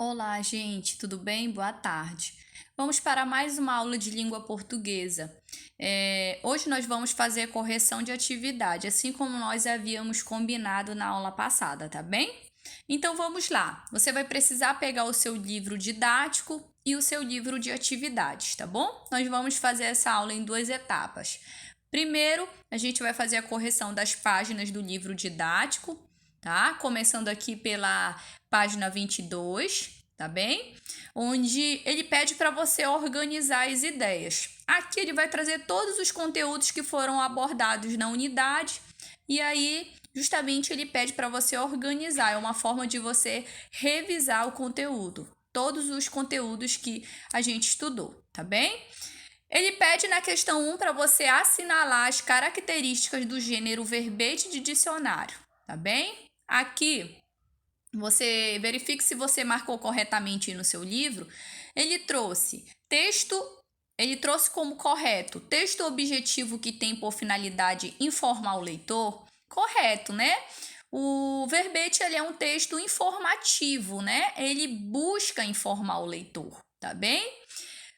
Olá, gente, tudo bem? Boa tarde. Vamos para mais uma aula de língua portuguesa. Hoje nós vamos fazer a correção de atividade, assim como nós havíamos combinado na aula passada, tá bem? Então vamos lá. Você vai precisar pegar o seu livro didático e o seu livro de atividades, tá bom? Nós vamos fazer essa aula em duas etapas. Primeiro, a gente vai fazer a correção das páginas do livro didático, tá? Começando aqui pela página 22, tá bem? Onde ele pede para você organizar as ideias. Aqui ele vai trazer todos os conteúdos que foram abordados na unidade e aí justamente ele pede para você organizar, é uma forma de você revisar o conteúdo, todos os conteúdos que a gente estudou, tá bem? Ele pede na questão 1 para você assinalar as características do gênero verbete de dicionário, tá bem? Aqui você verifique se você marcou corretamente no seu livro. Ele trouxe texto, ele trouxe como correto texto objetivo que tem por finalidade informar o leitor. Correto, né? O verbete ele é um texto informativo, né? Ele busca informar o leitor, tá bem?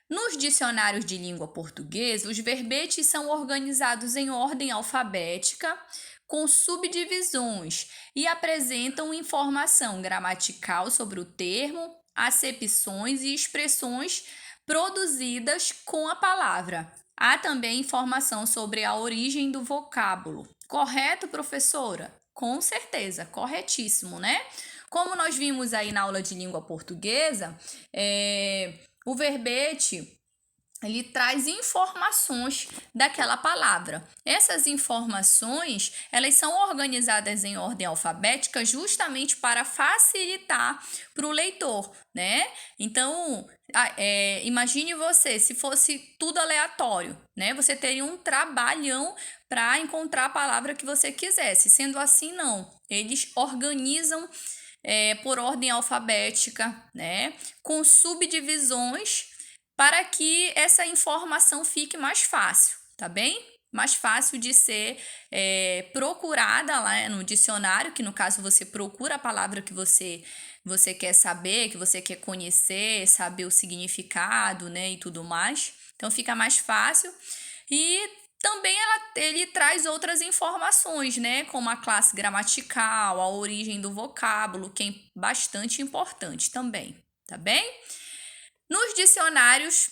Nos dicionários de língua portuguesa, os verbetes são organizados em ordem alfabética, com subdivisões, e apresentam informação gramatical sobre o termo, acepções e expressões produzidas com a palavra. Há também informação sobre a origem do vocábulo. Correto, professora? Com certeza, corretíssimo, né? Como nós vimos aí na aula de língua portuguesa, o verbete ele traz informações daquela palavra. Essas informações, elas são organizadas em ordem alfabética justamente para facilitar para o leitor, né? Então, imagine você, se fosse tudo aleatório, né? Você teria um trabalhão para encontrar a palavra que você quisesse. Sendo assim, não. Eles organizam por ordem alfabética, né? Com subdivisões para que essa informação fique mais fácil, tá bem? Mais fácil de ser procurada lá no dicionário, que no caso você procura a palavra que você quer saber, que você quer conhecer, saber o significado, né, e tudo mais. Então fica mais fácil. E também ele traz outras informações, né, como a classe gramatical, a origem do vocábulo, que é bastante importante também, tá bem? Nos dicionários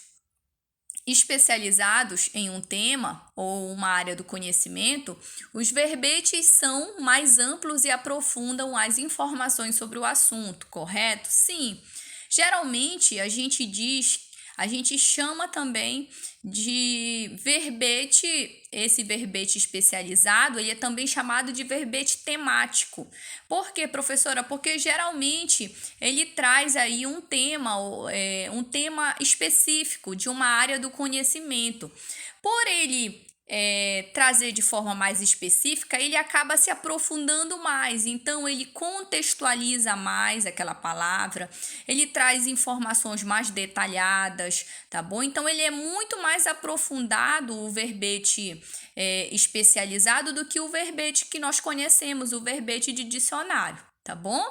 especializados em um tema ou uma área do conhecimento, os verbetes são mais amplos e aprofundam as informações sobre o assunto, correto? Sim. Geralmente a gente chama também de verbete, esse verbete especializado, ele é também chamado de verbete temático. Por quê, professora? Porque geralmente ele traz aí um tema específico de uma área do conhecimento. Por ele trazer de forma mais específica, ele acaba se aprofundando mais, então ele contextualiza mais aquela palavra, ele traz informações mais detalhadas, tá bom? Então ele é muito mais aprofundado, o verbete especializado, do que o verbete que nós conhecemos, o verbete de dicionário, tá bom?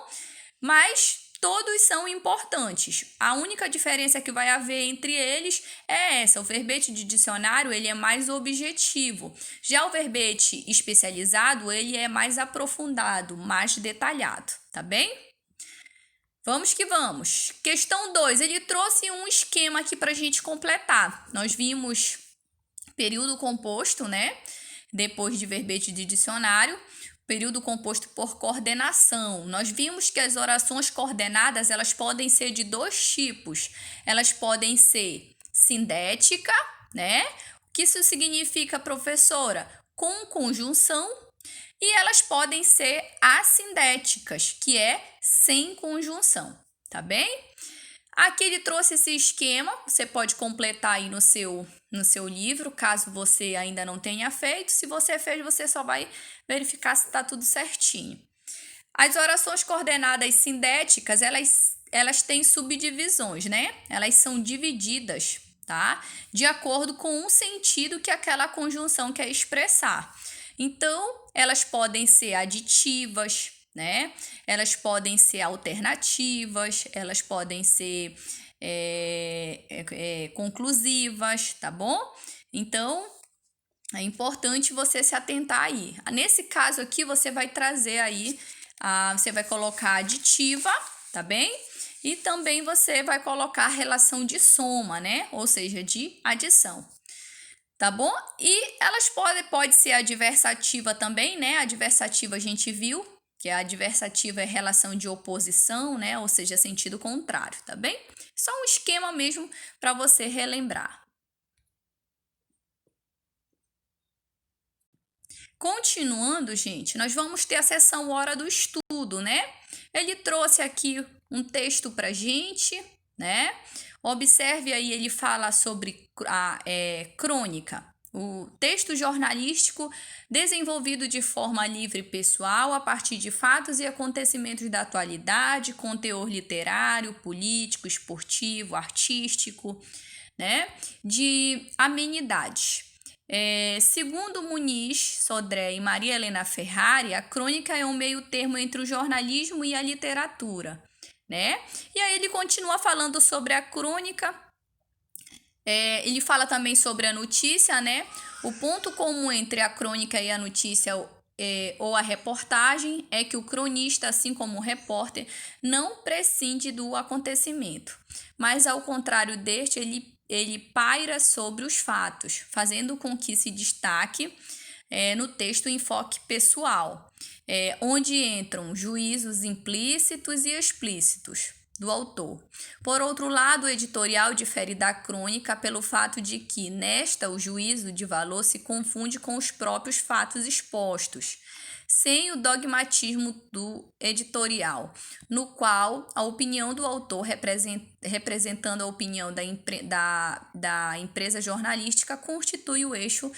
Mas todos são importantes. A única diferença que vai haver entre eles é essa. O verbete de dicionário, ele é mais objetivo. Já o verbete especializado, ele é mais aprofundado, mais detalhado, tá bem? Vamos que vamos. Questão 2, ele trouxe um esquema aqui para a gente completar. Nós vimos período composto, né? Depois de verbete de dicionário, período composto por coordenação. Nós vimos que as orações coordenadas, elas podem ser de dois tipos. Elas podem ser sindética, né? O que isso significa, professora? Com conjunção. E elas podem ser assindéticas, que é sem conjunção, tá bem? Aqui ele trouxe esse esquema, você pode completar aí no seu livro, caso você ainda não tenha feito. Se você fez, você só vai verificar se está tudo certinho. As orações coordenadas sindéticas, elas têm subdivisões, né? Elas são divididas, tá? De acordo com um sentido que aquela conjunção quer expressar. Então, elas podem ser aditivas, né? Elas podem ser alternativas, elas podem ser conclusivas, tá bom? Então, é importante você se atentar aí. Nesse caso aqui, você vai trazer aí, você vai colocar aditiva, tá bem? E também você vai colocar a relação de soma, né? Ou seja, de adição. Tá bom? E elas pode ser adversativa também, né? Adversativa a gente viu, que a adversativa é relação de oposição, né? Ou seja, sentido contrário, tá bem? Só um esquema mesmo para você relembrar. Continuando, gente, nós vamos ter a sessão Hora do Estudo, né? Ele trouxe aqui um texto pra gente, né? Observe aí, ele fala sobre a crônica. O texto jornalístico desenvolvido de forma livre e pessoal a partir de fatos e acontecimentos da atualidade, com teor literário, político, esportivo, artístico, né? De amenidades. Segundo Muniz, Sodré e Maria Helena Ferrari, a crônica é um meio termo entre o jornalismo e a literatura, né? E aí ele continua falando sobre a crônica, ele fala também sobre a notícia, né? O ponto comum entre a crônica e a notícia ou a reportagem é que o cronista, assim como o repórter, não prescinde do acontecimento, mas ao contrário deste, ele paira sobre os fatos, fazendo com que se destaque no texto o enfoque pessoal, onde entram juízos implícitos e explícitos do autor. Por outro lado, o editorial difere da crônica pelo fato de que, nesta, o juízo de valor se confunde com os próprios fatos expostos, sem o dogmatismo do editorial, no qual a opinião do autor, representando a opinião da empresa jornalística, constitui o eixo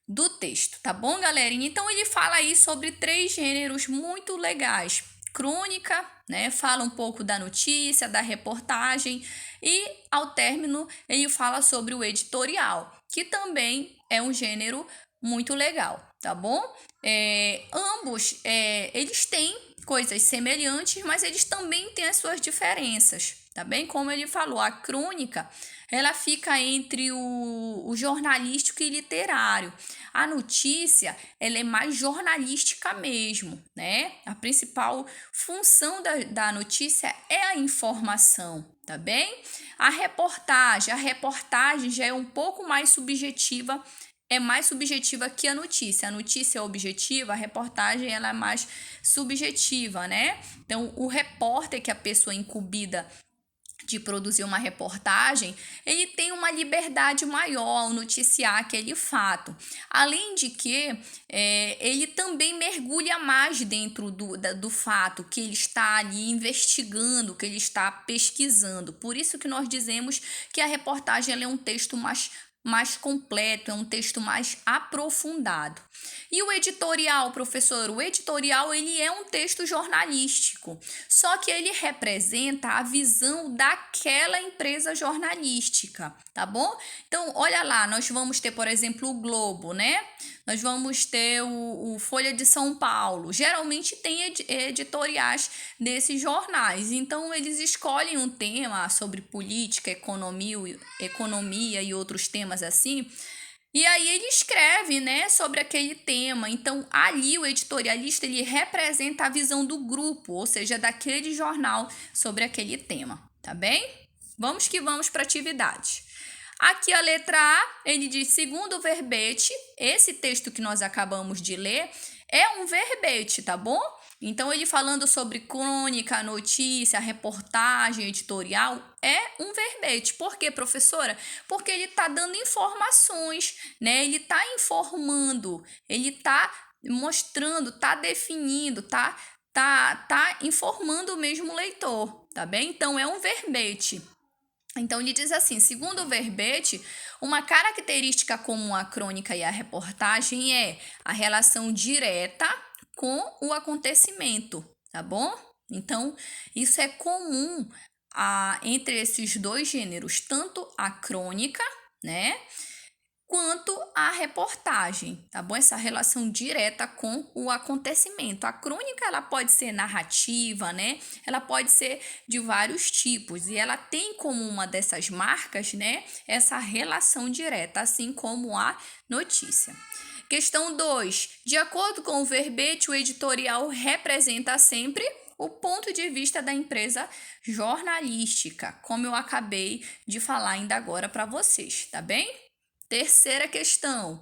do texto, tá bom, galerinha? Então, ele fala aí sobre 3 gêneros muito legais. Crônica, né? Fala um pouco da notícia, da reportagem e, ao término, ele fala sobre o editorial, que também é um gênero muito legal, tá bom? Ambos, eles têm coisas semelhantes, mas eles também têm as suas diferenças, tá bem? Como ele falou, a crônica, ela fica entre o jornalístico e literário. A notícia, ela é mais jornalística mesmo, né? A principal função da notícia é a informação, tá bem? A reportagem já é um pouco mais subjetiva, é mais subjetiva que a notícia. A notícia é objetiva, a reportagem ela é mais subjetiva, né? Então, o repórter, que é a pessoa incumbida de produzir uma reportagem, ele tem uma liberdade maior ao noticiar aquele fato. Além de que ele também mergulha mais dentro do fato que ele está ali investigando, que ele está pesquisando. Por isso que nós dizemos que a reportagem ela é um texto mais completo, é um texto mais aprofundado. E o editorial, professor? O editorial ele é um texto jornalístico, só que ele representa a visão daquela empresa jornalística, tá bom? Então, olha lá, nós vamos ter, por exemplo, o Globo, né? Nós vamos ter o Folha de São Paulo. Geralmente tem editoriais desses jornais. Então, eles escolhem um tema sobre política, economia e outros temas assim. E aí ele escreve, né, sobre aquele tema. Então, ali o editorialista, ele representa a visão do grupo, ou seja, daquele jornal sobre aquele tema, tá bem? Vamos que vamos para a atividade. Aqui a letra A, ele diz, segundo o verbete, esse texto que nós acabamos de ler é um verbete, tá bom? Então, ele falando sobre crônica, notícia, reportagem, editorial, é um verbete. Por quê, professora? Porque ele está dando informações, né? Ele está informando, ele está mostrando, está definindo, tá informando mesmo o leitor, tá bem? Então, é um verbete. Então, ele diz assim, segundo o verbete, uma característica comum à crônica e à reportagem é a relação direta com o acontecimento, tá bom? Então, isso é comum entre esses 2 gêneros, tanto a crônica, né, quanto à reportagem, tá bom? Essa relação direta com o acontecimento. A crônica, ela pode ser narrativa, né? Ela pode ser de vários tipos e ela tem como uma dessas marcas, né, essa relação direta, assim como a notícia. Questão 2. De acordo com o verbete, o editorial representa sempre o ponto de vista da empresa jornalística, como eu acabei de falar ainda agora para vocês, tá bem? Terceira questão.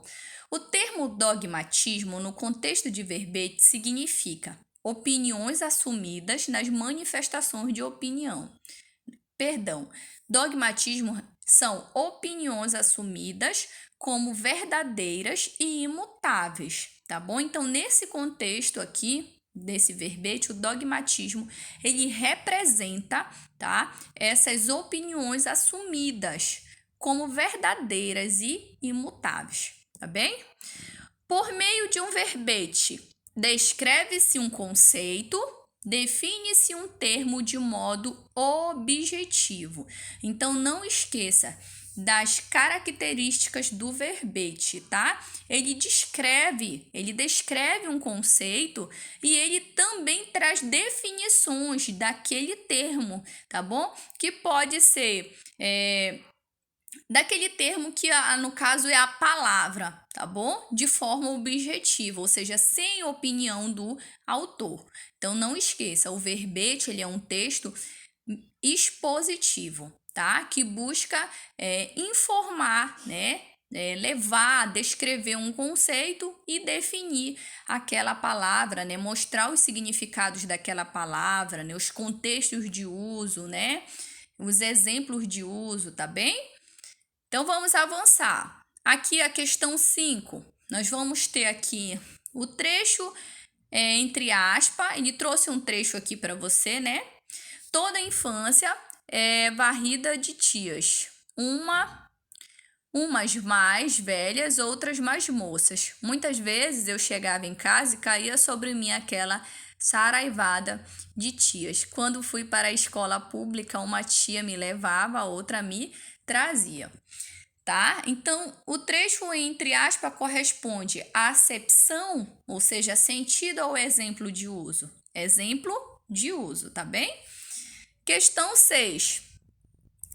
O termo dogmatismo, no contexto de verbete, significa opiniões assumidas nas manifestações de opinião. Dogmatismo são opiniões assumidas como verdadeiras e imutáveis, tá bom? Então, nesse contexto aqui, desse verbete, o dogmatismo, ele representa, tá, essas opiniões assumidas como verdadeiras e imutáveis, tá bem? Por meio de um verbete, descreve-se um conceito, define-se um termo de modo objetivo. Então, não esqueça das características do verbete, tá? Ele descreve um conceito e ele também traz definições daquele termo, tá bom? Que pode ser daquele termo que, no caso, é a palavra, tá bom? De forma objetiva, ou seja, sem opinião do autor. Então, não esqueça, o verbete, ele é um texto expositivo, tá? Que busca informar, né? Levar, descrever um conceito e definir aquela palavra, né? Mostrar os significados daquela palavra, né? Os contextos de uso, né? Os exemplos de uso, tá bem? Então, vamos avançar. Aqui a questão 5. Nós vamos ter aqui o trecho, entre aspas, ele trouxe um trecho aqui para você, né? Toda a infância é varrida de tias. Umas mais velhas, outras mais moças. Muitas vezes eu chegava em casa e caía sobre mim aquela saraivada de tias. Quando fui para a escola pública, uma tia me levava, a outra me trazia, tá? Então, o trecho entre aspas corresponde à acepção, ou seja, sentido ou exemplo de uso. Exemplo de uso, tá bem? Questão 6.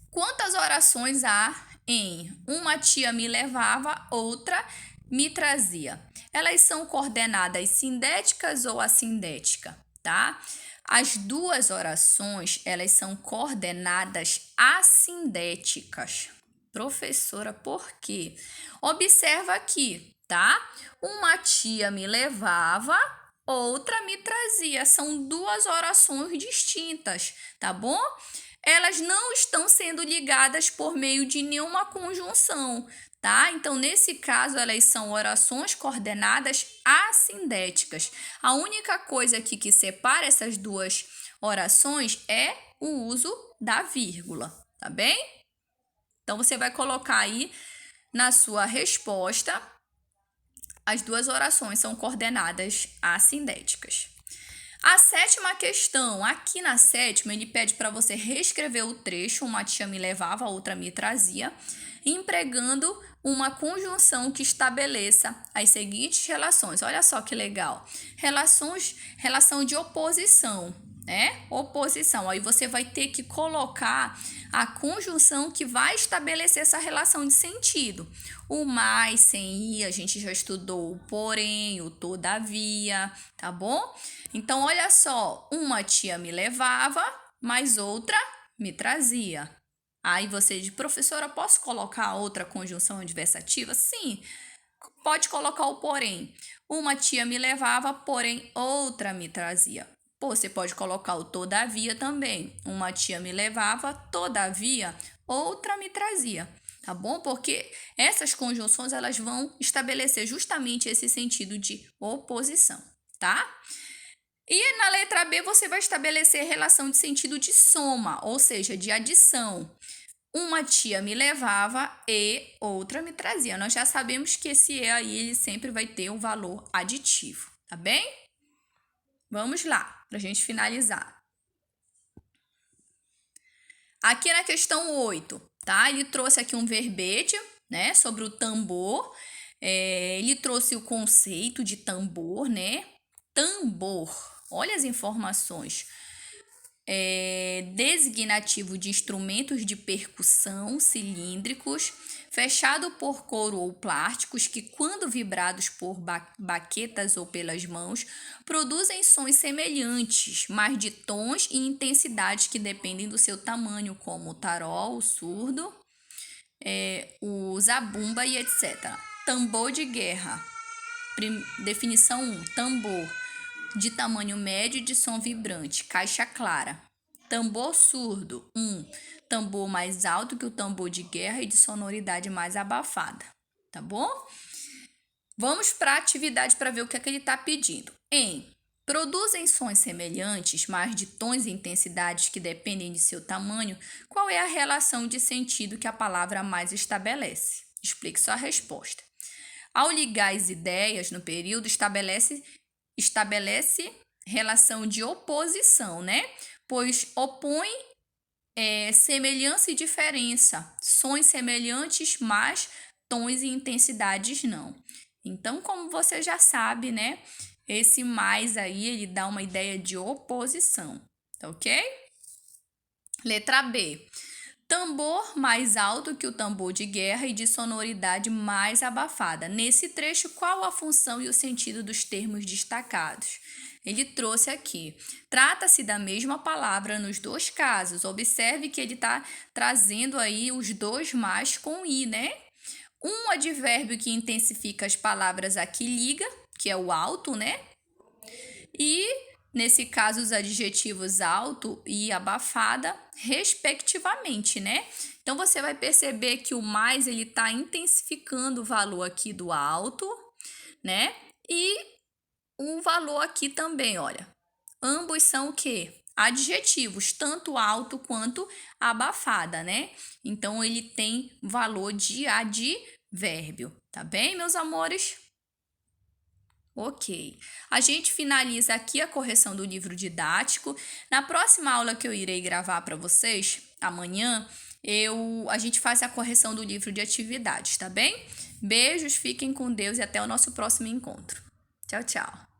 Quantas orações há em uma tia me levava, outra me trazia? Elas são coordenadas sindéticas ou assindética, tá? As duas orações, elas são coordenadas assindéticas. Professora, por quê? Observa aqui, tá? Uma tia me levava, outra me trazia. São duas orações distintas, tá bom? Elas não estão sendo ligadas por meio de nenhuma conjunção, tá? Então, nesse caso, elas são orações coordenadas assindéticas. A única coisa aqui que separa essas duas orações é o uso da vírgula, tá bem? Então, você vai colocar aí na sua resposta, as duas orações são coordenadas assindéticas. A sétima questão, aqui na sétima, ele pede para você reescrever o trecho, uma tia me levava, outra me trazia, empregando uma conjunção que estabeleça as seguintes relações. Olha só que legal. Relação de oposição, né? Oposição. Aí você vai ter que colocar a conjunção que vai estabelecer essa relação de sentido. O mais sem i, a gente já estudou o porém, o todavia, tá bom? Então, olha só, uma tia me levava, mas outra me trazia. Aí você diz, professora, posso colocar outra conjunção adversativa? Sim, pode colocar o porém. Uma tia me levava, porém outra me trazia. Você pode colocar o todavia também. Uma tia me levava, todavia outra me trazia. Tá bom? Porque essas conjunções elas vão estabelecer justamente esse sentido de oposição, tá? E na letra B você vai estabelecer relação de sentido de soma, ou seja, de adição. Uma tia me levava e outra me trazia. Nós já sabemos que esse e aí ele sempre vai ter um valor aditivo, tá bem? Vamos lá, para a gente finalizar. Aqui na questão 8, tá? Ele trouxe aqui um verbete né? Sobre o tambor. Ele trouxe o conceito de tambor, né? Tambor, olha as informações. Designativo de instrumentos de percussão cilíndricos, fechado por couro ou plásticos, que, quando vibrados por baquetas ou pelas mãos, produzem sons semelhantes, mas de tons e intensidades que dependem do seu tamanho, como o tarol, o surdo, o zabumba e etc. Tambor de guerra. Definição 1. Tambor de tamanho médio de som vibrante, caixa clara. Tambor surdo. 1. Tambor mais alto que o tambor de guerra e de sonoridade mais abafada. Tá bom? Vamos para a atividade para ver o que é que ele está pedindo. Produzem sons semelhantes, mas de tons e intensidades que dependem de seu tamanho. Qual é a relação de sentido que a palavra mais estabelece? Explique sua resposta. Ao ligar as ideias no período, estabelece relação de oposição, né? Pois opõe semelhança e diferença. Sons semelhantes, mas tons e intensidades não. Então, como você já sabe, né? Esse mais aí, ele dá uma ideia de oposição, tá ok? Letra B. Tambor mais alto que o tambor de guerra e de sonoridade mais abafada. Nesse trecho, qual a função e o sentido dos termos destacados? Ele trouxe aqui. Trata-se da mesma palavra nos dois casos. Observe que ele está trazendo aí os dois mais com i, né? Um advérbio que intensifica as palavras aqui liga, que é o alto, né? E, nesse caso, os adjetivos alto e abafada, respectivamente, né? Então, você vai perceber que o mais, ele está intensificando o valor aqui do alto, né? E o valor aqui também, olha. Ambos são o quê? Adjetivos, tanto alto quanto abafada, né? Então, ele tem valor de advérbio, tá bem, meus amores? Ok. A gente finaliza aqui a correção do livro didático. Na próxima aula que eu irei gravar para vocês, amanhã, a gente faz a correção do livro de atividades, tá bem? Beijos, fiquem com Deus e até o nosso próximo encontro. Tchau, tchau.